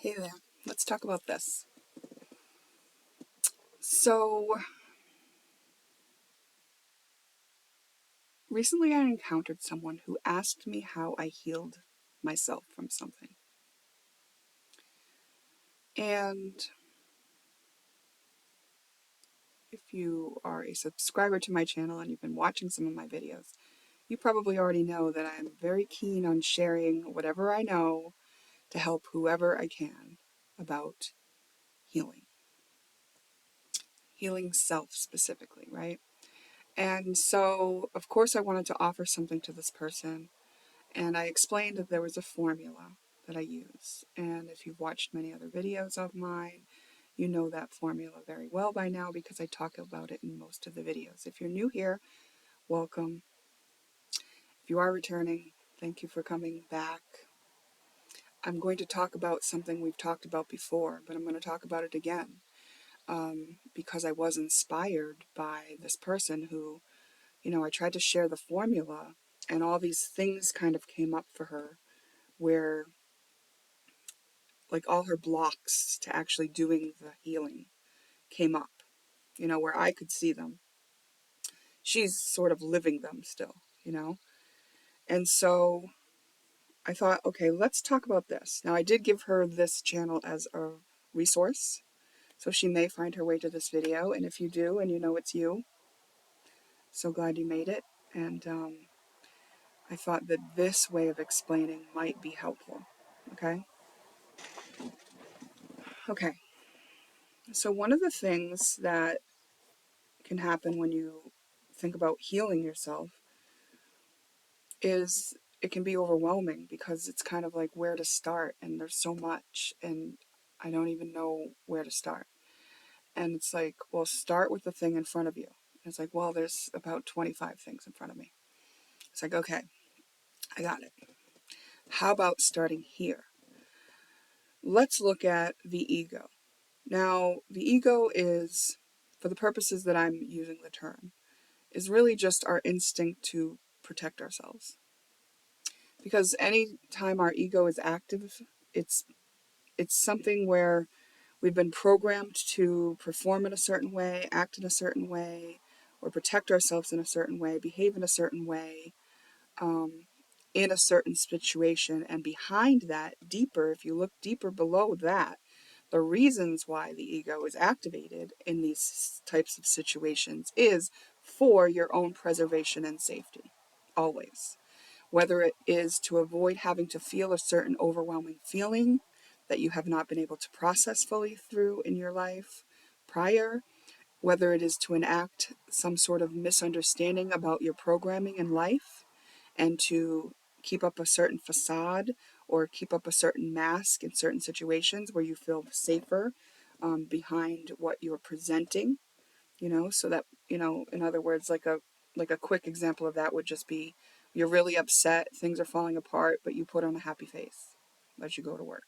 Hey there, let's talk about this. So, recently I encountered someone who asked me how I healed myself from something. And if you are a subscriber to my channel and you've been watching some of my videos, you probably already know that I'm very keen on sharing whatever I know to help whoever I can about healing. Healing self specifically, right? And so, of course, I wanted to offer something to this person. And I explained that there was a formula that I use. And if you've watched many other videos of mine, you know that formula very well by now because I talk about it in most of the videos. If you're new here, welcome. If you are returning, thank you for coming back. I'm going to talk about something we've talked about before, but I'm going to talk about it again because I was inspired by this person who, I tried to share the formula and all these things kind of came up for her where like all her blocks to actually doing the healing came up, where I could see them. She's sort of living them still. And so I thought, okay, let's talk about this. Now, I did give her this channel as a resource, so she may find her way to this video. And if you do, and you know it's you, so glad you made it. And I thought that this way of explaining might be helpful. Okay? Okay. So one of the things that can happen when you think about healing yourself is it can be overwhelming because it's kind of like where to start, and there's so much and I don't even know where to start. And it's like, well, start with the thing in front of you. And it's like, well, there's about 25 things in front of me. It's like, okay, I got it. How about starting here? Let's look at the ego. Now, the ego is, for the purposes that I'm using the term, is really just our instinct to protect ourselves. Because any time our ego is active, it's something where we've been programmed to perform in a certain way, act in a certain way, or protect ourselves in a certain way, behave in a certain way, in a certain situation. And behind that, deeper, if you look deeper below that, the reasons why the ego is activated in these types of situations is for your own preservation and safety, always. Whether it is to avoid having to feel a certain overwhelming feeling that you have not been able to process fully through in your life prior, whether it is to enact some sort of misunderstanding about your programming in life and to keep up a certain facade or keep up a certain mask in certain situations where you feel safer behind what you're presenting, so that, in other words, like a quick example of that would just be you're really upset, things are falling apart, but you put on a happy face as you go to work.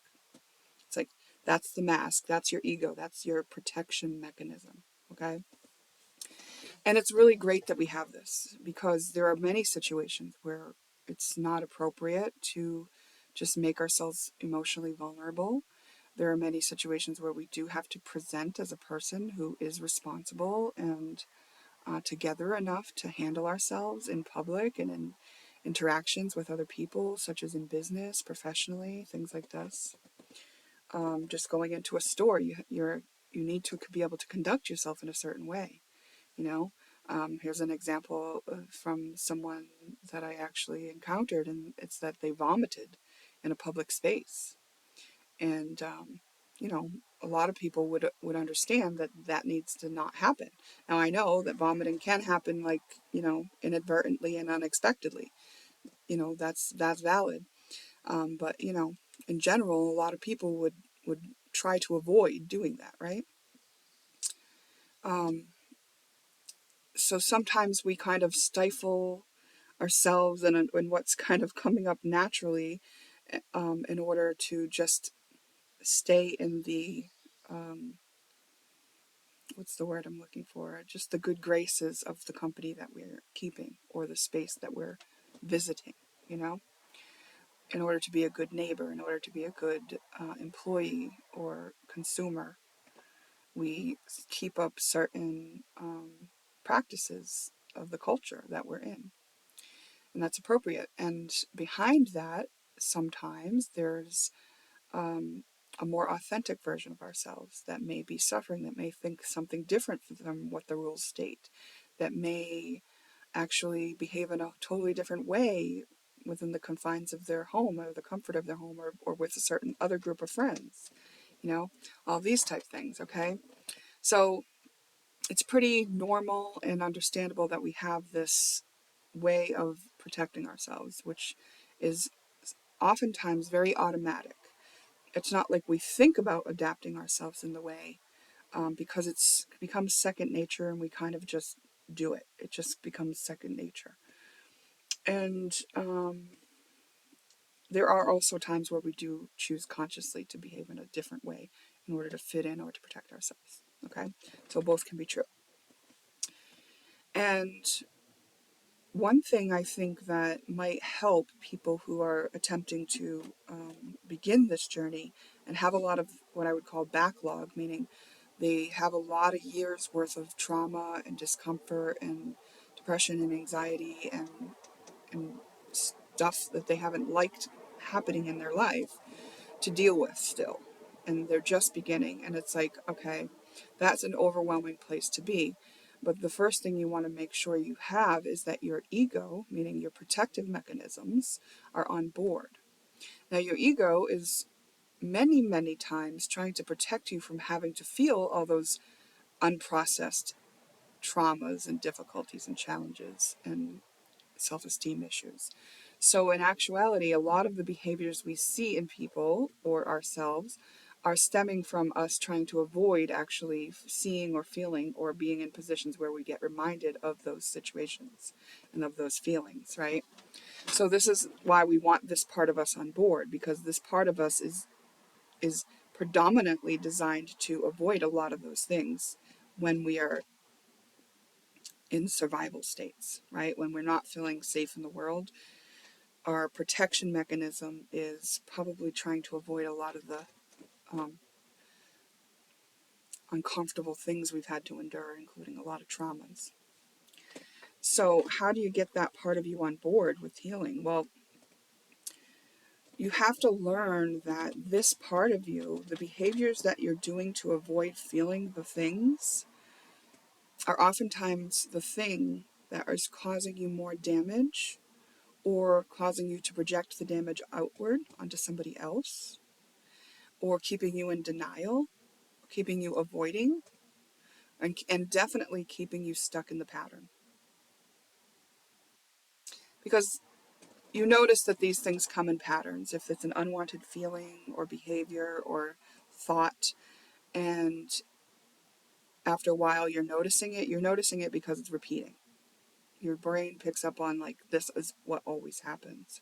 It's like, that's the mask, that's your ego, that's your protection mechanism, okay? And it's really great that we have this because there are many situations where it's not appropriate to just make ourselves emotionally vulnerable. There are many situations where we do have to present as a person who is responsible and together enough to handle ourselves in public and in interactions with other people, such as in business, professionally, things like this. Just going into a store, you need to be able to conduct yourself in a certain way. Here's an example from someone that I actually encountered, and it's that they vomited in a public space. And a lot of people would understand that that needs to not happen. Now, I know that vomiting can happen, like, inadvertently and unexpectedly. That's valid. But in general, a lot of people would try to avoid doing that, right? So sometimes we kind of stifle ourselves and what's kind of coming up naturally in order to just stay in the what's the word I'm looking for? Just the good graces of the company that we're keeping or the space that we're visiting, you know? in order to be a good neighbor, in order to be a good employee or consumer, we keep up certain practices of the culture that we're in. And that's appropriate. And behind that, sometimes there's a more authentic version of ourselves that may be suffering, that may think something different from what the rules state, that may actually behave in a totally different way within the confines of their home or the comfort of their home, or with a certain other group of friends, all these type things, okay? So it's pretty normal and understandable that we have this way of protecting ourselves, which is oftentimes very automatic. It's not like we think about adapting ourselves in the way, because it's becomes second nature and we kind of just do it. It just becomes second nature. And there are also times where we do choose consciously to behave in a different way in order to fit in or to protect ourselves. Okay? So both can be true. And one thing I think that might help people who are attempting to begin this journey and have a lot of what I would call backlog, meaning they have a lot of years worth of trauma and discomfort and depression and anxiety and stuff that they haven't liked happening in their life to deal with still. And they're just beginning. And it's like, okay, that's an overwhelming place to be. But the first thing you want to make sure you have is that your ego, meaning your protective mechanisms, are on board. Now, your ego is many, many times trying to protect you from having to feel all those unprocessed traumas and difficulties and challenges and self-esteem issues. So in actuality, a lot of the behaviors we see in people or ourselves are stemming from us trying to avoid actually seeing or feeling or being in positions where we get reminded of those situations and of those feelings, right? So this is why we want this part of us on board, because this part of us is predominantly designed to avoid a lot of those things when we are in survival states, right? When we're not feeling safe in the world, our protection mechanism is probably trying to avoid a lot of the um, uncomfortable things we've had to endure, including a lot of traumas. So how do you get that part of you on board with healing? Well, you have to learn that this part of you, the behaviors that you're doing to avoid feeling the things, are oftentimes the thing that is causing you more damage or causing you to project the damage outward onto somebody else, or keeping you in denial, keeping you avoiding, and definitely keeping you stuck in the pattern. Because you notice that these things come in patterns. If it's an unwanted feeling or behavior or thought, and after a while you're noticing it because it's repeating. Your brain picks up on, like, this is what always happens.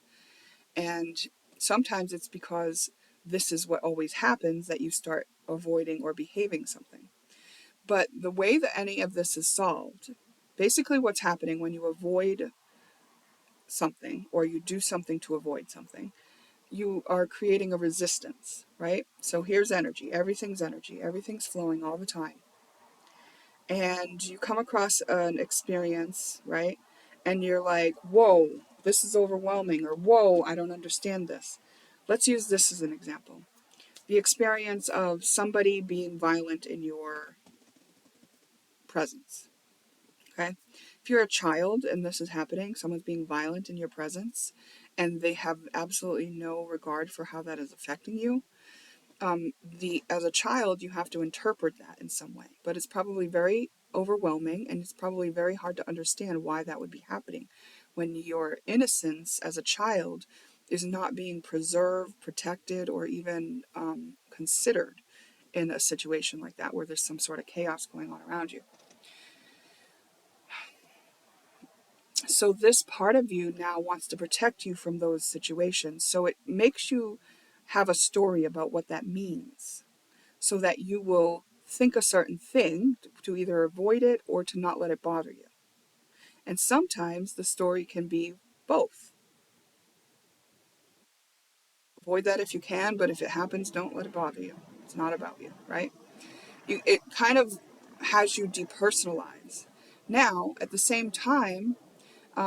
And sometimes it's because this is what always happens that you start avoiding or behaving something. But the way that any of this is solved, basically what's happening when you avoid something or you do something to avoid something, you are creating a resistance, right? So here's energy, everything's flowing all the time. And you come across an experience, right? And you're like, whoa, this is overwhelming, or whoa, I don't understand this. Let's use this as an example. The experience of somebody being violent in your presence. Okay? If you're a child and this is happening, someone's being violent in your presence, and they have absolutely no regard for how that is affecting you, as a child, you have to interpret that in some way. But it's probably very overwhelming, and it's probably very hard to understand why that would be happening when your innocence as a child is not being preserved, protected, or even considered in a situation like that where there's some sort of chaos going on around you. So this part of you now wants to protect you from those situations. So it makes you have a story about what that means, so that you will think a certain thing to either avoid it or to not let it bother you. And sometimes the story can be both. Avoid that if you can, but if it happens, don't let it bother you. It's not about you, right? It kind of has you depersonalize. Now, at the same time,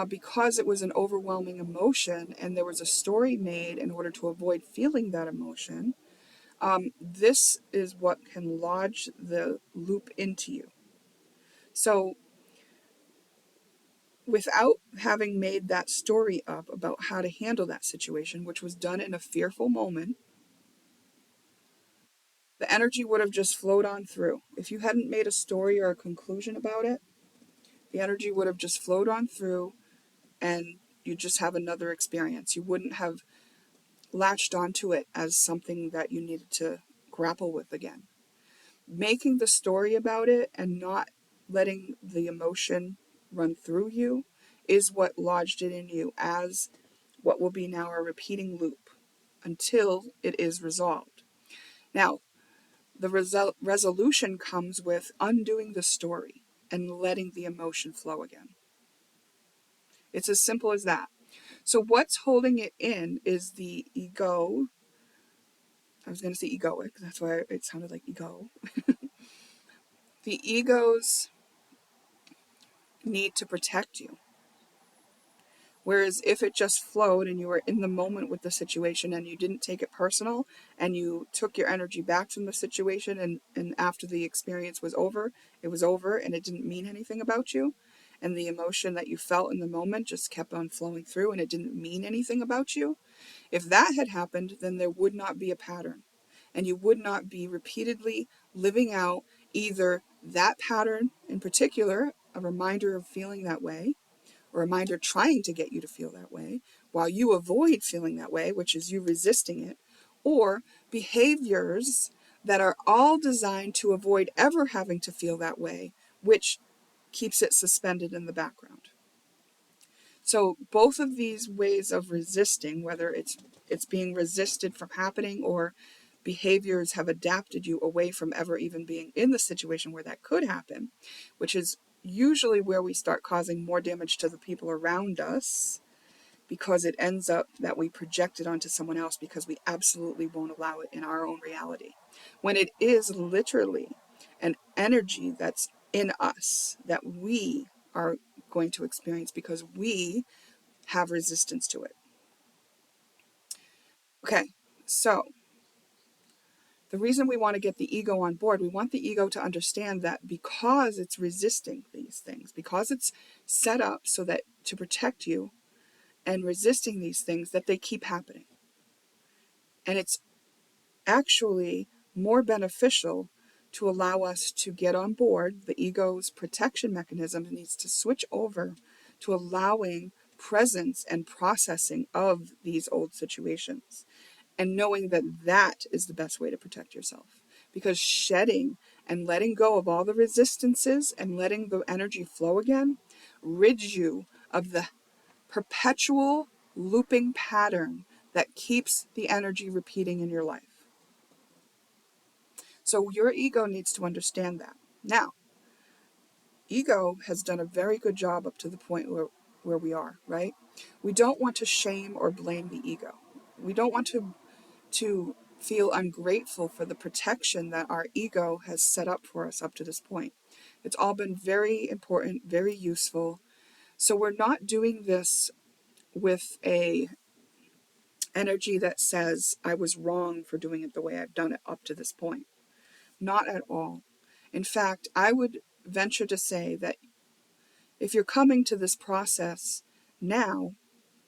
because it was an overwhelming emotion and there was a story made in order to avoid feeling that emotion, this is what can lodge the loop into you. So, without having made that story up about how to handle that situation, which was done in a fearful moment, the energy would have just flowed on through. If you hadn't made a story or a conclusion about it, the energy would have just flowed on through and you just have another experience. You wouldn't have latched onto it as something that you needed to grapple with again. Making the story about it and not letting the emotion run through you is what lodged it in you as what will be now a repeating loop until it is resolved. Now, the resolution comes with undoing the story and letting the emotion flow again. It's as simple as that. So what's holding it in is the ego. I was going to say egoic. That's why it sounded like ego. The ego's need to protect you. Whereas if it just flowed and you were in the moment with the situation and you didn't take it personal and you took your energy back from the situation and after the experience was over, it was over and it didn't mean anything about you. And the emotion that you felt in the moment just kept on flowing through and it didn't mean anything about you. If that had happened, then there would not be a pattern. And you would not be repeatedly living out either that pattern in particular, a reminder of feeling that way, or a reminder trying to get you to feel that way, while you avoid feeling that way, which is you resisting it, or behaviors that are all designed to avoid ever having to feel that way, which keeps it suspended in the background. So both of these ways of resisting, whether it's being resisted from happening or behaviors have adapted you away from ever even being in the situation where that could happen, which is usually where we start causing more damage to the people around us because it ends up that we project it onto someone else because we absolutely won't allow it in our own reality. When it is literally an energy that's in us that we are going to experience because we have resistance to it. Okay, so the reason we want to get the ego on board, we want the ego to understand that because it's resisting these things, because it's set up so that to protect you and resisting these things, that they keep happening. And it's actually more beneficial to allow us to get on board. The ego's protection mechanism needs to switch over to allowing presence and processing of these old situations and knowing that that is the best way to protect yourself, because shedding and letting go of all the resistances and letting the energy flow again rids you of the perpetual looping pattern that keeps the energy repeating in your life. So your ego needs to understand that. Now, ego has done a very good job up to the point where we are, right? We don't want to shame or blame the ego. We don't want to feel ungrateful for the protection that our ego has set up for us up to this point. It's all been very important, very useful. So we're not doing this with a energy that says I was wrong for doing it the way I've done it up to this point. Not at all. In fact, I would venture to say that if you're coming to this process now,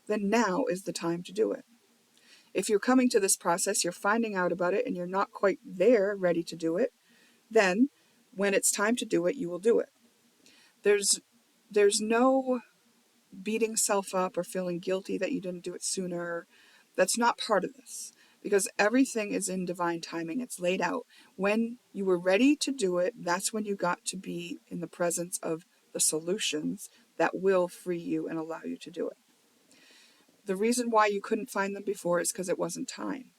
then now is the time to do it. If you're coming to this process, you're finding out about it and you're not quite there ready to do it, then when it's time to do it, you will do it. There's no beating self up or feeling guilty that you didn't do it sooner. That's not part of this because everything is in divine timing. It's laid out. When you were ready to do it, that's when you got to be in the presence of the solutions that will free you and allow you to do it. The reason why you couldn't find them before is because it wasn't time.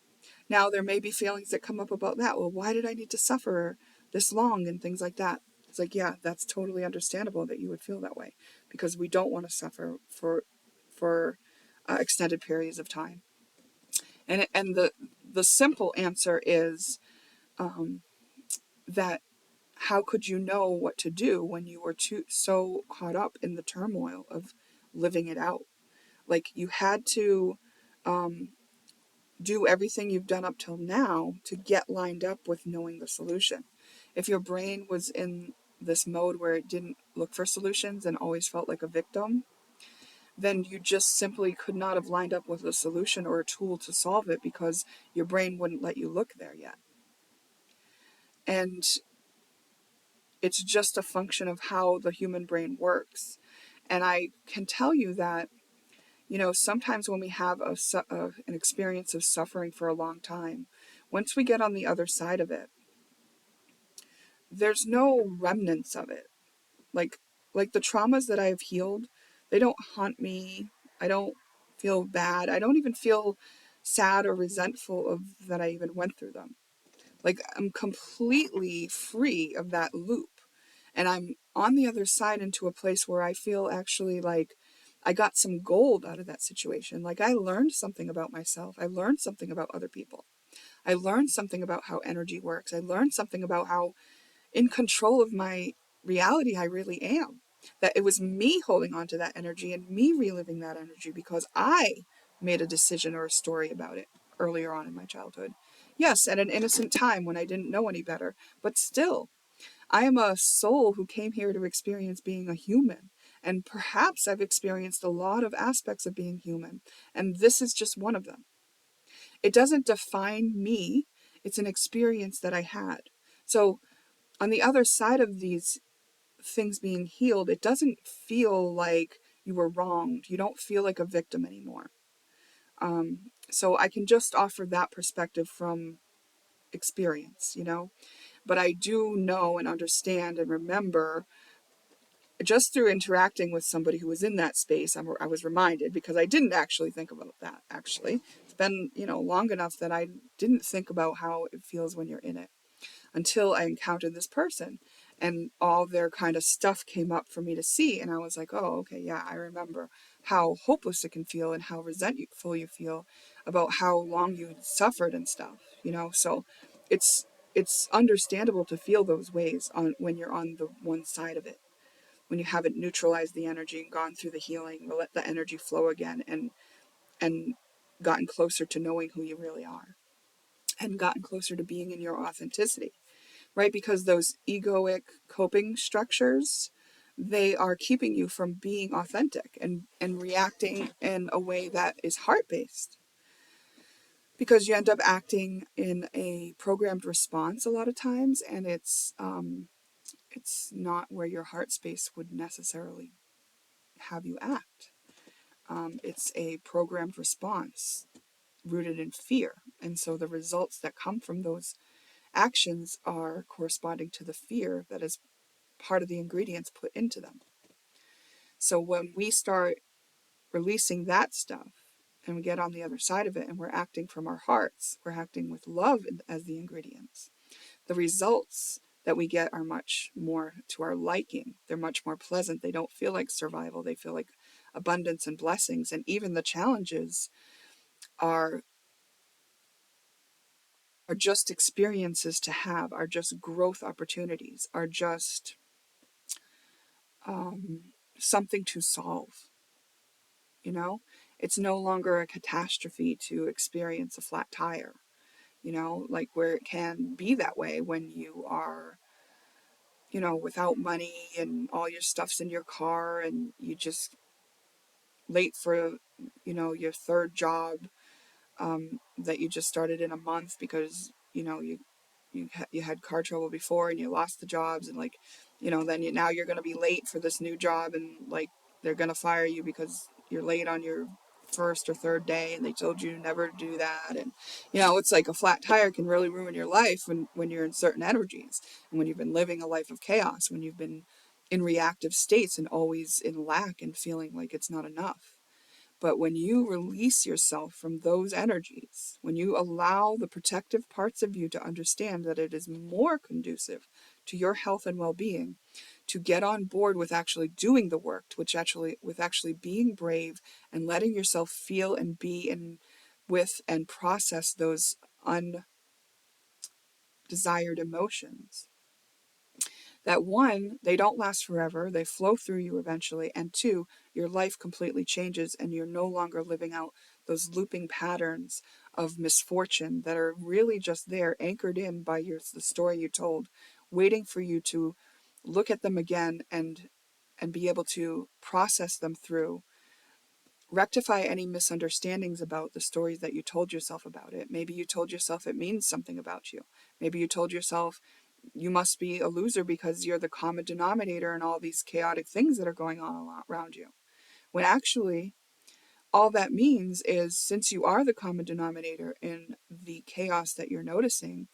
Now, there may be feelings that come up about that. Well, why did I need to suffer this long and things like that? It's like, yeah, that's totally understandable that you would feel that way because we don't want to suffer for extended periods of time. And the simple answer is that how could you know what to do when you were so caught up in the turmoil of living it out? Like, you had to do everything you've done up till now to get lined up with knowing the solution. If your brain was in this mode where it didn't look for solutions and always felt like a victim, then you just simply could not have lined up with a solution or a tool to solve it, because your brain wouldn't let you look there yet. And it's just a function of how the human brain works. And I can tell you that, sometimes when we have an experience of suffering for a long time, once we get on the other side of it, there's no remnants of it. Like, the traumas that I have healed, they don't haunt me. I don't feel bad. I don't even feel sad or resentful of that I even went through them. Like, I'm completely free of that loop. And I'm on the other side into a place where I feel actually like I got some gold out of that situation. Like, I learned something about myself. I learned something about other people. I learned something about how energy works. I learned something about how in control of my reality I really am. That it was me holding on to that energy and me reliving that energy because I made a decision or a story about it earlier on in my childhood. Yes, at an innocent time when I didn't know any better, but still, I am a soul who came here to experience being a human. And perhaps I've experienced a lot of aspects of being human, and this is just one of them. It doesn't define me, it's an experience that I had. So, on the other side of these things being healed, it doesn't feel like you were wronged. You don't feel like a victim anymore. So I can just offer that perspective from experience. But I do know and understand and remember, just through interacting with somebody who was in that space, I was reminded, because I didn't actually think about that, actually. It's been, long enough that I didn't think about how it feels when you're in it, until I encountered this person and all their kind of stuff came up for me to see. And I was like, oh, okay, yeah, I remember how hopeless it can feel and how resentful you feel about how long you suffered and stuff. So it's understandable to feel those ways when you're on the one side of it, when you haven't neutralized the energy and gone through the healing, let the energy flow again, and gotten closer to knowing who you really are, and gotten closer to being in your authenticity. Right? Because those egoic coping structures, they are keeping you from being authentic and reacting in a way that is heart-based. Because you end up acting in a programmed response a lot of times, and it's not where your heart space would necessarily have you act. It's a programmed response rooted in fear. And so the results that come from those actions are corresponding to the fear that is part of the ingredients put into them. So when we start releasing that stuff and we get on the other side of it and we're acting from our hearts, we're acting with love as the ingredients, the results that we get are much more to our liking. They're much more pleasant. They don't feel like survival. They feel like abundance and blessings. And even the challenges are just experiences to have, are just growth opportunities, are just something to solve. It's no longer a catastrophe to experience a flat tire, like where it can be that way when you are, without money and all your stuff's in your car and you just late for, your third job that you just started in a month because, you had car trouble before and you lost the jobs, and like, then now you're going to be late for this new job, and like they're going to fire you because you're late on your first or third day and they told you never to do that. And it's like a flat tire can really ruin your life when you're in certain energies, and when you've been living a life of chaos, when you've been in reactive states and always in lack and feeling like it's not enough. But when you release yourself from those energies, when you allow the protective parts of you to understand that it is more conducive to your health and well-being to get on board with actually doing the work, with actually being brave and letting yourself feel and be in with and process those undesired emotions. That one, they don't last forever, they flow through you eventually, and two, your life completely changes and you're no longer living out those looping patterns of misfortune that are really just there, anchored in by the story you told, waiting for you to look at them again and be able to process them through, rectify any misunderstandings about the stories that you told yourself about it. Maybe you told yourself it means something about you. Maybe you told yourself you must be a loser because you're the common denominator in all these chaotic things that are going on around you. When actually, all that means is, since you are the common denominator in the chaos that you're noticing,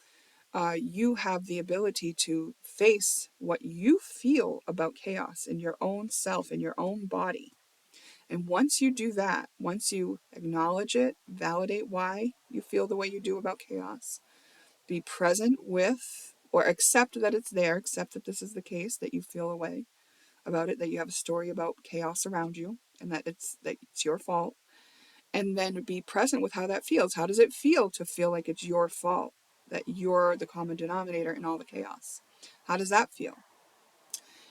you have the ability to face what you feel about chaos in your own self, in your own body. And once you do that, once you acknowledge it, validate why you feel the way you do about chaos, be present with, or accept that it's there, accept that this is the case, that you feel a way about it, that you have a story about chaos around you, and that it's your fault. And then be present with how that feels. How does it feel to feel like it's your fault, that you're the common denominator in all the chaos? How does that feel?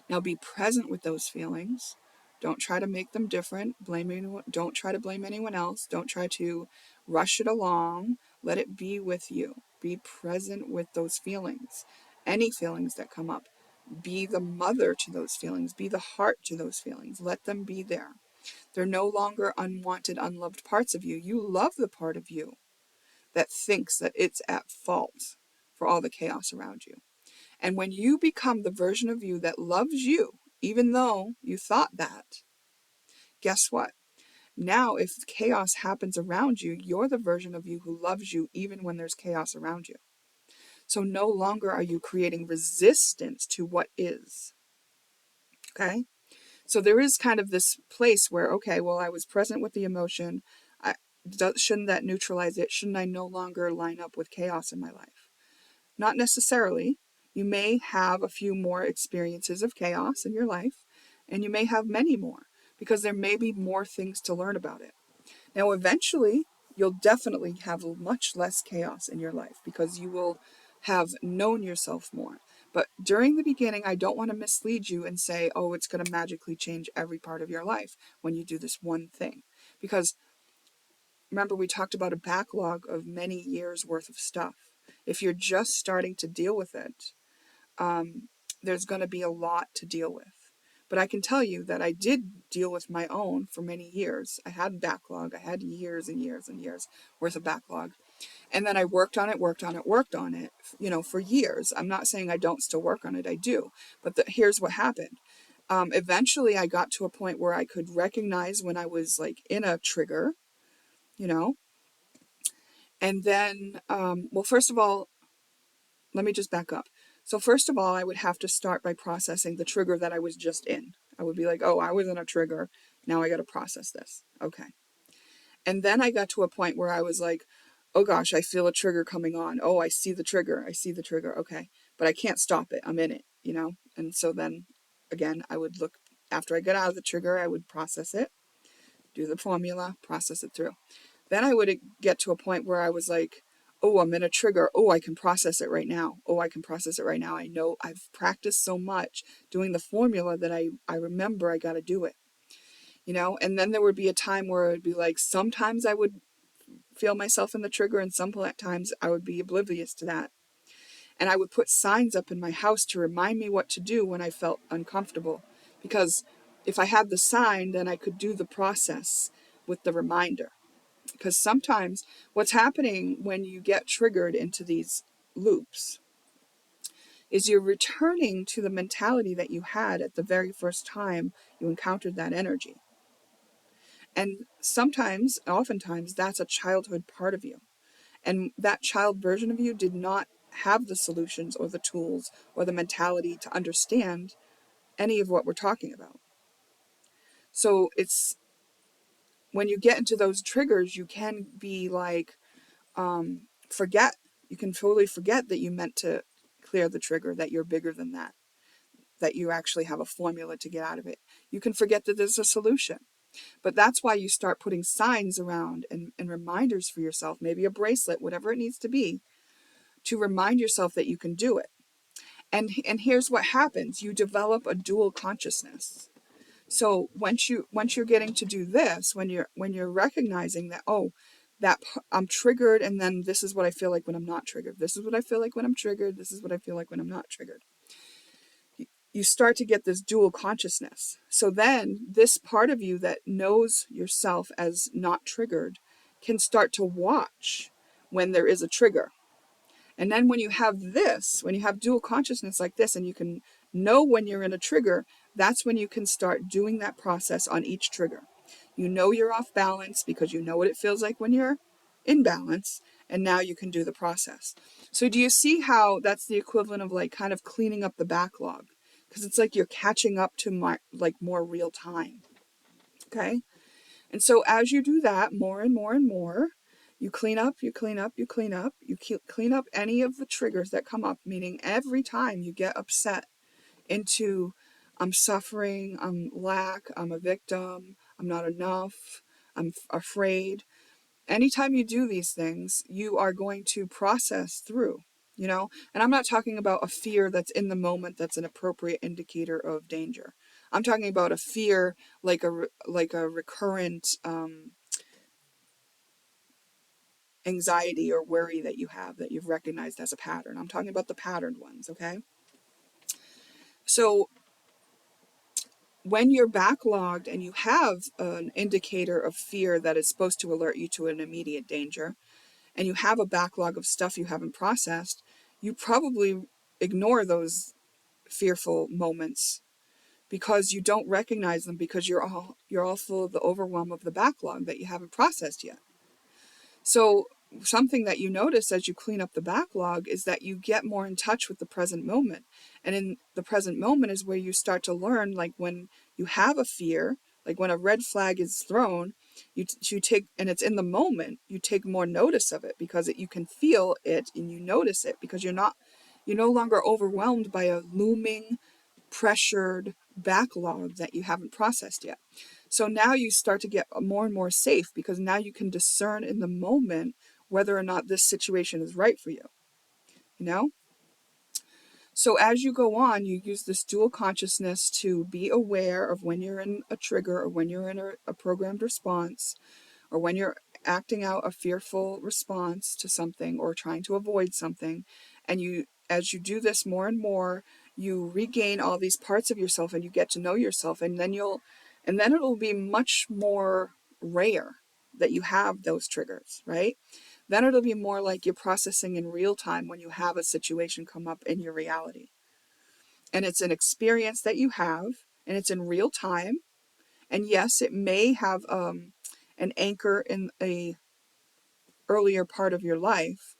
Now be present with those feelings. Don't try to make them different. Blame anyone. Don't try to blame anyone else. Don't try to rush it along. Let it be with you. Be present with those feelings. Any feelings that come up. Be the mother to those feelings. Be the heart to those feelings. Let them be there. They're no longer unwanted, unloved parts of you. You love the part of you that thinks that it's at fault for all the chaos around you. And when you become the version of you that loves you, even though you thought that, guess what? Now, if chaos happens around you, you're the version of you who loves you even when there's chaos around you. So no longer are you creating resistance to what is. Okay? So there is kind of this place where, okay, well, I was present with the emotion. Shouldn't that neutralize it? Shouldn't I no longer line up with chaos in my life? Not necessarily. You may have a few more experiences of chaos in your life, and you may have many more, because there may be more things to learn about it. Now, eventually, you'll definitely have much less chaos in your life because you will have known yourself more. But during the beginning, I don't want to mislead you and say, oh, it's going to magically change every part of your life when you do this one thing. Because remember, we talked about a backlog of many years worth of stuff. If you're just starting to deal with it, there's going to be a lot to deal with. But I can tell you that I did deal with my own for many years. I had backlog. I had years and years and years worth of backlog. And then I worked on it, for years. I'm not saying I don't still work on it. I do. But here's what happened. Eventually, I got to a point where I could recognize when I was like in a trigger, you know. And then, well, first of all, let me just back up. So first of all, I would have to start by processing the trigger that I was just in. I would be like, oh, I was in a trigger. Now I got to process this. Okay. And then I got to a point where I was like, oh gosh, I feel a trigger coming on. Oh, I see the trigger. I see the trigger. Okay. But I can't stop it. I'm in it, you know? And so then again, I would look, after I got out of the trigger, I would process it, do the formula, process it through. Then I would get to a point where I was like, oh, I'm in a trigger. Oh, I can process it right now. Oh, I can process it right now. I know I've practiced so much doing the formula that I remember I got to do it, you know? And then there would be a time where it would be like, sometimes I would feel myself in the trigger and sometimes I would be oblivious to that. And I would put signs up in my house to remind me what to do when I felt uncomfortable. Because if I had the sign, then I could do the process with the reminder. Because sometimes what's happening when you get triggered into these loops is you're returning to the mentality that you had at the very first time you encountered that energy. And oftentimes, that's a childhood part of you. And that child version of you did not have the solutions or the tools or the mentality to understand any of what we're talking about. So it's when you get into those triggers, you can be like, forget. You can totally forget that you meant to clear the trigger, that you're bigger than that you actually have a formula to get out of it. You can forget that there's a solution. But that's why you start putting signs around and reminders for yourself, maybe a bracelet, whatever it needs to be, to remind yourself that you can do it. And here's what happens. You develop a dual consciousness. So once you're getting to do this, when you're recognizing that, oh, I'm triggered, and then this is what I feel like when I'm not triggered. This is what I feel like when I'm triggered. This is what I feel like when I'm not triggered. You start to get this dual consciousness. So then this part of you that knows yourself as not triggered can start to watch when there is a trigger. And then when you have dual consciousness like this, and you can know when you're in a trigger, that's when you can start doing that process on each trigger. You know you're off balance because you know what it feels like when you're in balance, and now you can do the process. So do you see how that's the equivalent of like kind of cleaning up the backlog? Because it's like you're catching up to more real time. Okay? And so as you do that more and more and more, you clean up, you clean up, you clean up, you clean up any of the triggers that come up, meaning every time you get upset into I'm suffering, I'm lack, I'm a victim, I'm not enough, I'm afraid. Anytime you do these things, you are going to process through, and I'm not talking about a fear that's in the moment that's an appropriate indicator of danger. I'm talking about a fear like a recurrent anxiety or worry that you have that you've recognized as a pattern. I'm talking about the patterned ones, okay? So when you're backlogged and you have an indicator of fear that is supposed to alert you to an immediate danger, and you have a backlog of stuff you haven't processed, you probably ignore those fearful moments because you don't recognize them, because you're all full of the overwhelm of the backlog that you haven't processed yet. So something that you notice as you clean up the backlog is that you get more in touch with the present moment. And in the present moment is where you start to learn, like when you have a fear, like when a red flag is thrown, you take, and it's in the moment, you take more notice of it because you can feel it and you notice it because you're no longer overwhelmed by a looming, pressured backlog that you haven't processed yet. So now you start to get more and more safe because now you can discern in the moment whether or not this situation is right for you, you know? So as you go on, you use this dual consciousness to be aware of when you're in a trigger or when you're in a programmed response, or when you're acting out a fearful response to something or trying to avoid something. And as you do this more and more, you regain all these parts of yourself and you get to know yourself, and then it'll be much more rare that you have those triggers, right? Then it'll be more like you're processing in real time when you have a situation come up in your reality. And it's an experience that you have, and it's in real time. And yes, it may have an anchor in a earlier part of your life,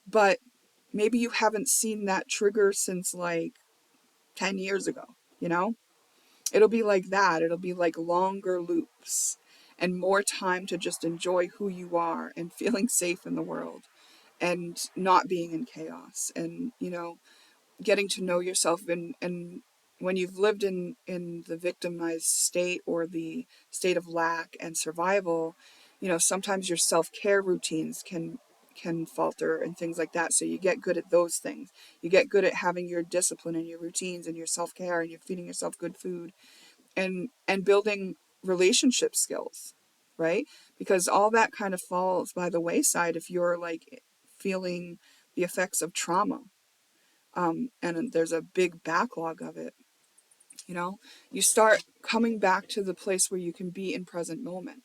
but maybe you haven't seen that trigger since like 10 years ago, you know? It'll be like that. It'll be like longer loops and more time to just enjoy who you are and feeling safe in the world and not being in chaos, and, getting to know yourself. And when you've lived in the victimized state or the state of lack and survival, sometimes your self-care routines can falter and things like that. So you get good at those things. You get good at having your discipline and your routines and your self-care, and you're feeding yourself good food and building relationship skills, right? Because all that kind of falls by the wayside if you're like feeling the effects of trauma, and there's a big backlog of it. You start coming back to the place where you can be in present moment.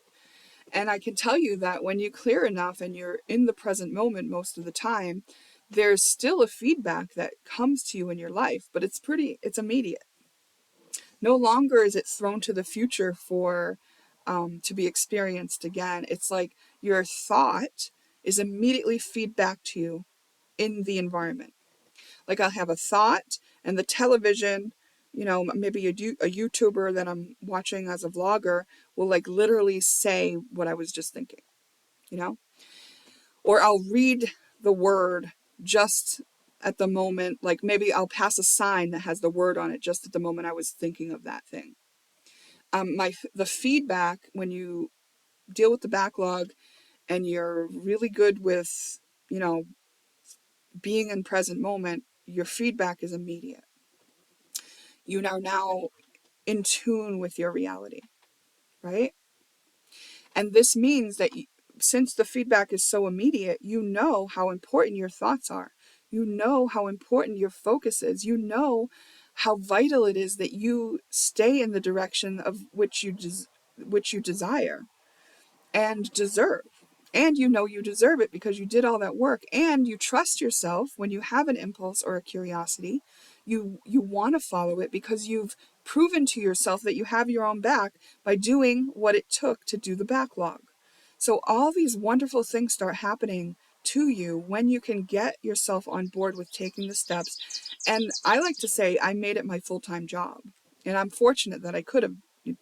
And I can tell you that when you clear enough and you're in the present moment most of the time, there's still a feedback that comes to you in your life, but it's immediate. No longer is it thrown to the future for to be experienced again. It's like your thought is immediately feedback to you in the environment. Like I'll have a thought, and the television, maybe a YouTuber that I'm watching as a vlogger will like literally say what I was just thinking, you know? Or I'll read the word just at the moment, like maybe I'll pass a sign that has the word on it just at the moment I was thinking of that thing. The feedback when you deal with the backlog and you're really good with, you know, being in present moment, your feedback is immediate. You are now in tune with your reality, right? And this means that since the feedback is so immediate, you know how important your thoughts are. You know how important your focus is. You know how vital it is that you stay in the direction of which you desire and deserve. And you know you deserve it because you did all that work, and you trust yourself when you have an impulse or a curiosity. You want to follow it because you've proven to yourself that you have your own back by doing what it took to do the backlog. So all these wonderful things start happening to you when you can get yourself on board with taking the steps. And I like to say I made it my full-time job. And I'm fortunate that I could have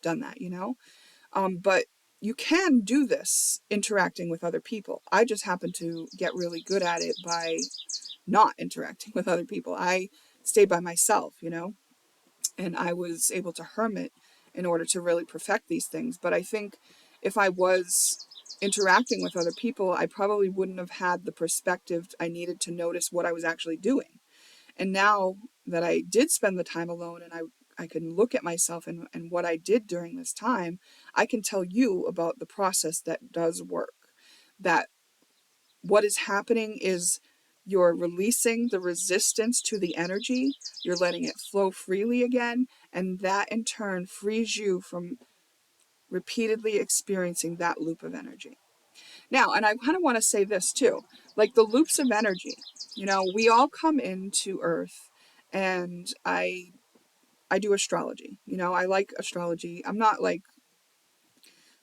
done that, you know? But you can do this interacting with other people. I just happen to get really good at it by not interacting with other people. I stayed by myself, you know, and I was able to hermit in order to really perfect these things. But I think if I was interacting with other people, I probably wouldn't have had the perspective I needed to notice what I was actually doing. And now that I did spend the time alone and I can look at myself and what I did during this time, I can tell you about the process that does work. That what is happening is you're releasing the resistance to the energy, you're letting it flow freely again, and that in turn frees you from repeatedly experiencing that loop of energy. Now, and I kind of want to say this too, like the loops of energy, you know, we all come into Earth, and I do astrology. You know, I like astrology. I'm not like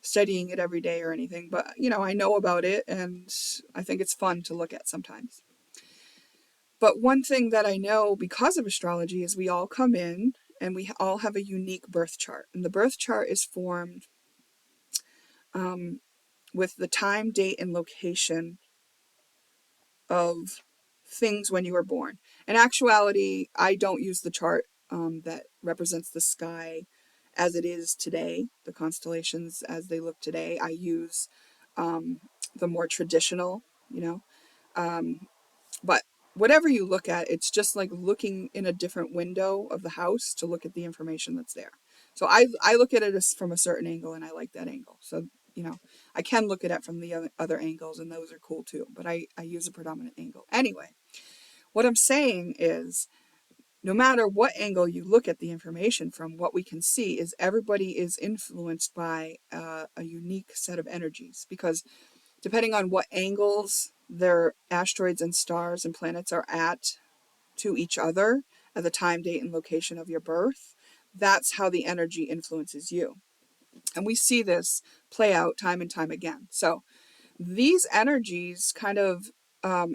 studying it every day or anything, but you know, I know about it and I think it's fun to look at sometimes. But one thing that I know because of astrology is we all come in and we all have a unique birth chart. And the birth chart is formed with the time, date, and location of things when you were born. In actuality, I don't use the chart that represents the sky as it is today, the constellations as they look today. I use the more traditional, you know. But whatever you look at, it's just like looking in a different window of the house to look at the information that's there. So I look at it as from a certain angle, and I like that angle. So, you know, I can look at it from the other angles, and those are cool too. But I use a predominant angle. Anyway, what I'm saying is, no matter what angle you look at the information from, what we can see is everybody is influenced by a unique set of energies, because depending on what angles their asteroids and stars and planets are at to each other at the time, date, and location of your birth, that's how the energy influences you. And we see this play out time and time again. So these energies kind of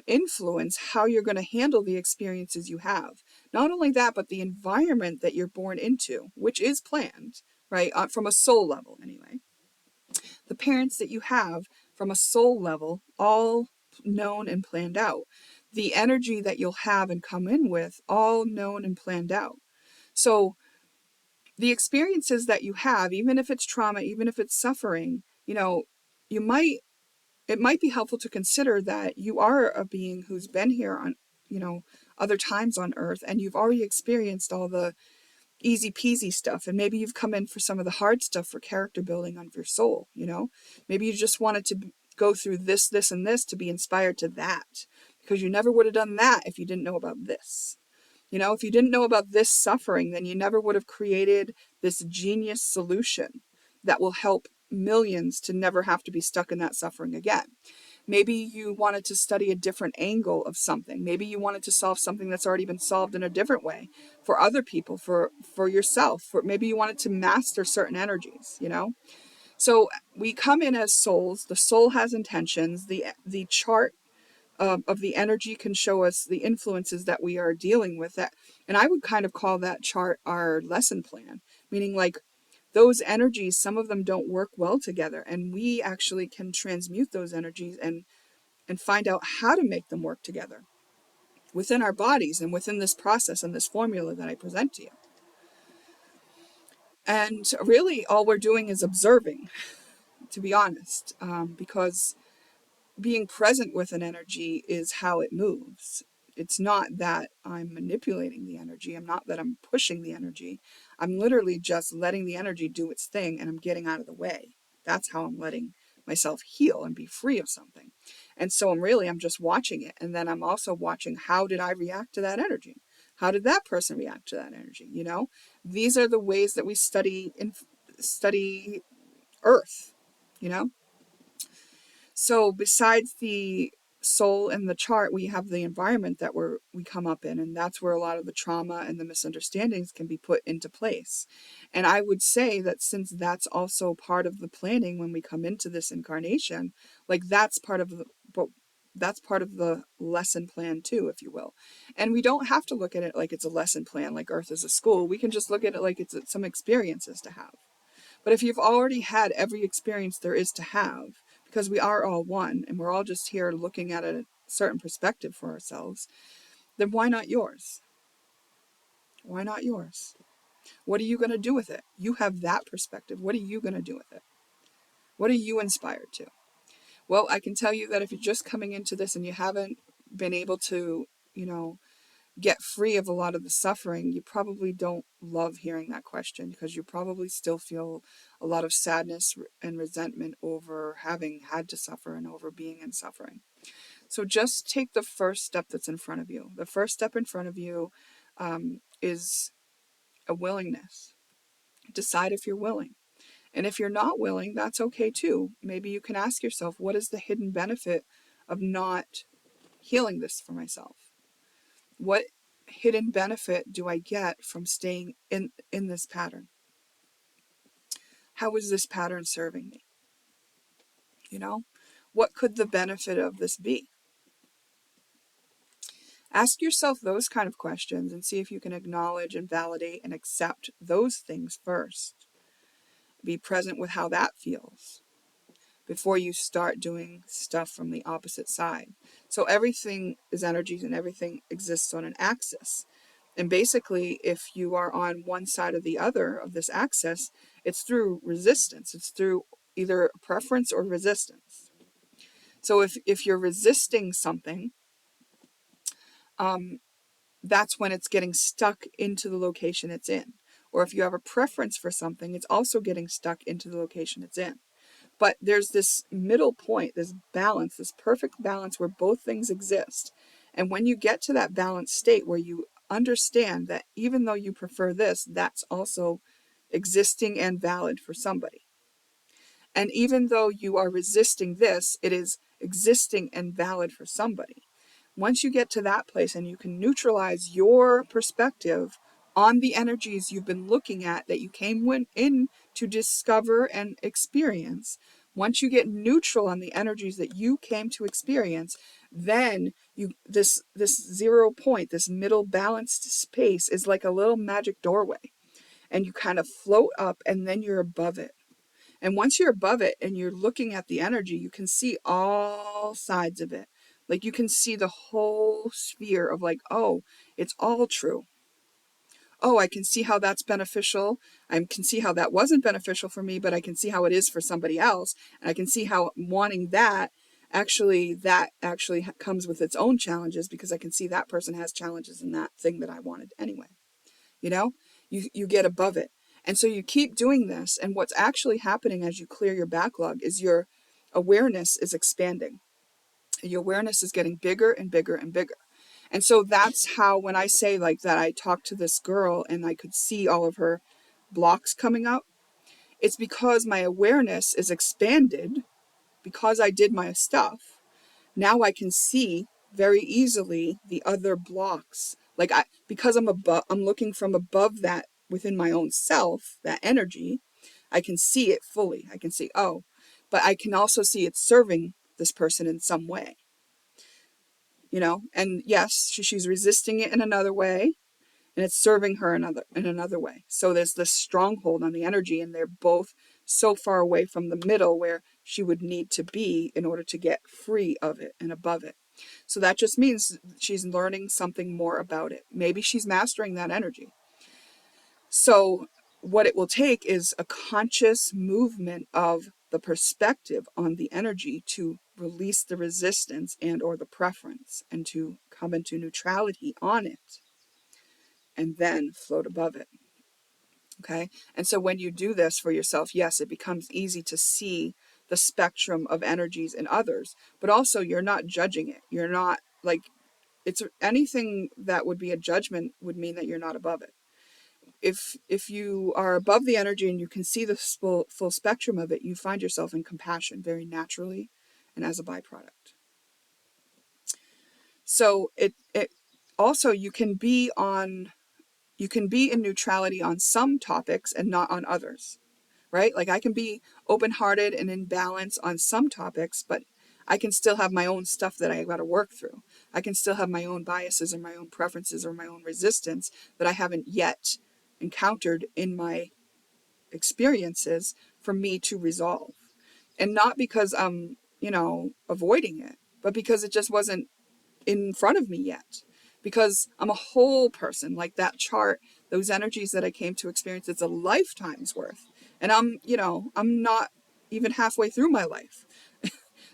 influence how you're going to handle the experiences you have. Not only that, but the environment that you're born into, which is planned, right? From a soul level, anyway. The parents that you have from a soul level, all known and planned out. The energy that you'll have and come in with, all known and planned out. So the experiences that you have, even if it's trauma, even if it's suffering, you know, you might it might be helpful to consider that you are a being who's been here on, you know, other times on Earth, and you've already experienced all the easy peasy stuff, and maybe you've come in for some of the hard stuff for character building of your soul. You know, maybe you just wanted to go through this and this to be inspired to that, because you never would have done that if you didn't know about this. You know, if you didn't know about this suffering, then you never would have created this genius solution that will help millions to never have to be stuck in that suffering again. Maybe you wanted to study a different angle of something. Maybe you wanted to solve something that's already been solved in a different way for other people, for yourself. For maybe you wanted to master certain energies, you know? So we come in as souls. The soul has intentions. The chart of the energy can show us the influences that we are dealing with. That, and I would kind of call that chart our lesson plan, meaning like those energies, some of them don't work well together, and we actually can transmute those energies and find out how to make them work together within our bodies and within this process and this formula that I present to you. And really, all we're doing is observing, to be honest, because being present with an energy is how it moves. It's not that I'm manipulating the energy. I'm not that I'm pushing the energy. I'm literally just letting the energy do its thing and I'm getting out of the way. That's how I'm letting myself heal and be free of something. And so I'm just watching it. And then I'm also watching, how did I react to that energy? How did that person react to that energy? You know, these are the ways that we study Earth, you know? So besides the soul and the chart, we have the environment that we come up in, and that's where a lot of the trauma and the misunderstandings can be put into place. And I would say that since that's also part of the planning when we come into this incarnation, like but that's part of the lesson plan too, if you will. And we don't have to look at it like it's a lesson plan, like Earth is a school. We can just look at it like it's some experiences to have. But if you've already had every experience there is to have, because we are all one and we're all just here looking at a certain perspective for ourselves, then why not yours? Why not yours? What are you going to do with it? You have that perspective. What are you going to do with it? What are you inspired to? Well, I can tell you that if you're just coming into this and you haven't been able to, you know, get free of a lot of the suffering, you probably don't love hearing that question, because you probably still feel a lot of sadness and resentment over having had to suffer and over being in suffering. So just take the first step that's in front of you. The first step in front of you is a willingness. Decide if you're willing. And if you're not willing, that's okay too. Maybe you can ask yourself, what is the hidden benefit of not healing this for myself? What hidden benefit do I get from staying in this pattern? How is this pattern serving me? You know, what could the benefit of this be? Ask yourself those kind of questions and see if you can acknowledge and validate and accept those things first. Be present with how that feels before you start doing stuff from the opposite side. So everything is energies and everything exists on an axis. And basically, if you are on one side or the other of this axis, it's through resistance. It's through either preference or resistance. So if you're resisting something, that's when it's getting stuck into the location it's in. Or if you have a preference for something, it's also getting stuck into the location it's in. But there's this middle point, this balance, this perfect balance where both things exist. And when you get to that balanced state where you understand that even though you prefer this, that's also existing and valid for somebody. And even though you are resisting this, it is existing and valid for somebody. Once you get to that place and you can neutralize your perspective on the energies you've been looking at that you came in to discover and experience, once you get neutral on the energies that you came to experience, then this 0 point, this middle balanced space is like a little magic doorway, and you kind of float up and then you're above it. And once you're above it and you're looking at the energy, you can see all sides of it. Like you can see the whole sphere of like, oh, it's all true. Oh, I can see how that's beneficial. I can see how that wasn't beneficial for me, but I can see how it is for somebody else. And I can see how wanting that actually comes with its own challenges, because I can see that person has challenges in that thing that I wanted anyway. You know, you get above it. And so you keep doing this. And what's actually happening as you clear your backlog is your awareness is expanding. Your awareness is getting bigger and bigger and bigger. And so that's how, when I say like that, I talked to this girl and I could see all of her blocks coming up. It's because my awareness is expanded because I did my stuff. Now I can see very easily the other blocks. Because I'm looking from above that within my own self, that energy, I can see it fully. I can see, oh, but I can also see it serving this person in some way, and yes, she's resisting it in another way, and it's serving her in another way. So there's this stronghold on the energy, and they're both so far away from the middle where she would need to be in order to get free of it and above it. So that just means she's learning something more about it. Maybe she's mastering that energy. So what it will take is a conscious movement of the perspective on the energy to release the resistance and or the preference and to come into neutrality on it and then float above it. Okay. And so when you do this for yourself, yes, it becomes easy to see the spectrum of energies in others, but also you're not judging it. You're not like, it's anything that would be a judgment would mean that you're not above it. If you are above the energy and you can see the full spectrum of it, you find yourself in compassion very naturally and as a byproduct. So it also you can be in neutrality on some topics and not on others, right? Like I can be open-hearted and in balance on some topics, but I can still have my own stuff that I got to work through. I can still have my own biases or my own preferences or my own resistance that I haven't yet encountered in my experiences for me to resolve. And not because I'm, avoiding it, but because it just wasn't in front of me yet. Because I'm a whole person, like that chart, those energies that I came to experience, it's a lifetime's worth. And I'm not even halfway through my life.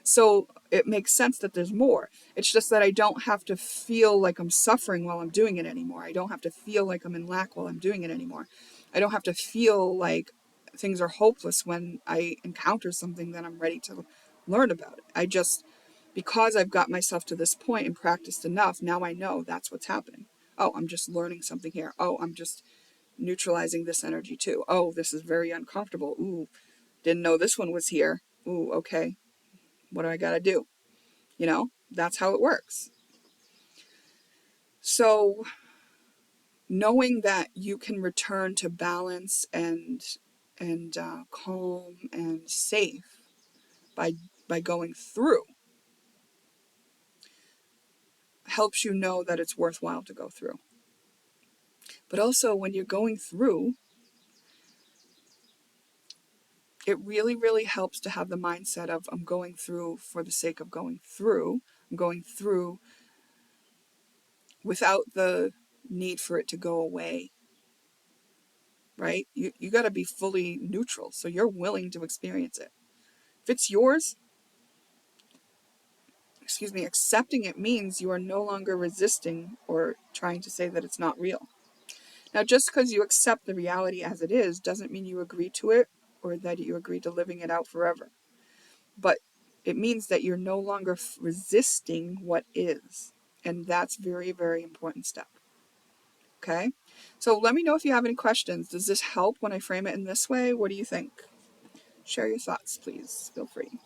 So it makes sense that there's more. It's just that I don't have to feel like I'm suffering while I'm doing it anymore. I don't have to feel like I'm in lack while I'm doing it anymore. I don't have to feel like things are hopeless when I encounter something that I'm ready to learn about it. Because I've got myself to this point and practiced enough, now I know that's what's happening. Oh, I'm just learning something here. Oh, I'm just neutralizing this energy too. Oh, this is very uncomfortable. Ooh, didn't know this one was here. Ooh, okay. What do I got to do? That's how it works. So knowing that you can return to balance and calm and safe by going through helps you know that it's worthwhile to go through. But also when you're going through, it really, really helps to have the mindset of I'm going through for the sake of going through. I'm going through without the need for it to go away, right? You got to be fully neutral. So you're willing to experience it. If it's yours, accepting it means you are no longer resisting or trying to say that it's not real. Now, just because you accept the reality as it is doesn't mean you agree to it or that you agree to living it out forever. But it means that you're no longer resisting what is. And that's very, very important step. Okay? So let me know if you have any questions. Does this help when I frame it in this way? What do you think? Share your thoughts, please. Feel free.